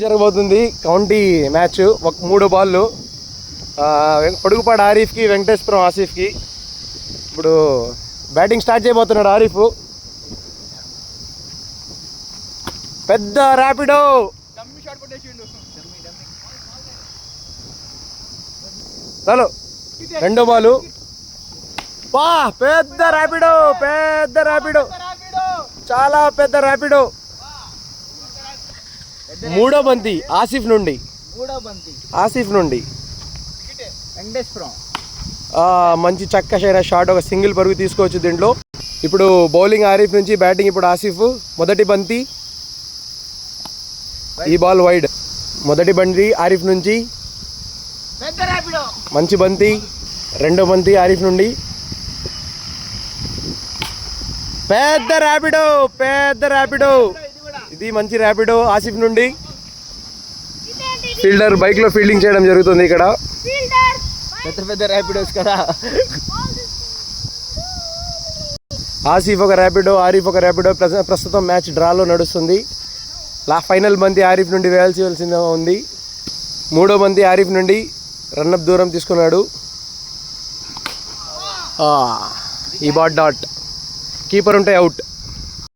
జరగబోతుంది county match. ఒక 3 బాళ్ళు. పొడుగుపాడు ఆరిఫ్కి, వెంకటేశ్వరం ఆసిఫ్కి. ఇప్పుడు బ్యాటింగ్ స్టార్ట్ చేయబోతున్నాడు ఆరిఫ్. పెద్ద ర్యాపిడో. చాలు 2వ బాలు. పెద్ద ర్యాపిడో, పెద్ద ర్యాపిడో, చాలా పెద్ద ర్యాపిడో. 3వ బంతి ఆసిఫ్ నుండి. మంచి చక్కశైన షాట్, ఒక సింగిల్ పరుగు తీసుకోవచ్చు దీంట్లో. ఇప్పుడు బౌలింగ్ ఆరిఫ్ నుంచి, బ్యాటింగ్ ఇప్పుడు ఆసిఫ్. మొదటి బంతి, ఈ బాల్ వైడ్. మొదటి బంతి ఆరిఫ్ నుంచి, మంచి బంతి. 2వ బంతి ఆరిఫ్ నుండి, పెద్ద ర్యాపిడో, పెద్ద ర్యాపిడో. ఇది మంచి ర్యాపిడో ఆసిఫ్ నుండి. ఫీల్డర్ బైక్లో ఫీల్డింగ్ చేయడం జరుగుతుంది ఇక్కడ. పెద్ద ర్యాపిడోస్ కదా. ఆసిఫ్ ఒక ర్యాపిడో, ఆరిఫ్ ఒక ర్యాపిడో. ప్రస్తుతం మ్యాచ్ డ్రాలో నడుస్తుంది. ఫైనల్ బంతి ఆరిఫ్ నుండి వేయాల్సింది ఉంది. 3వ బంతి ఆరిఫ్ నుండి రన్అప్ దూరం తీసుకున్నాడు. ఈ బాట్ డాట్, కీపర్ ఉంటే అవుట్.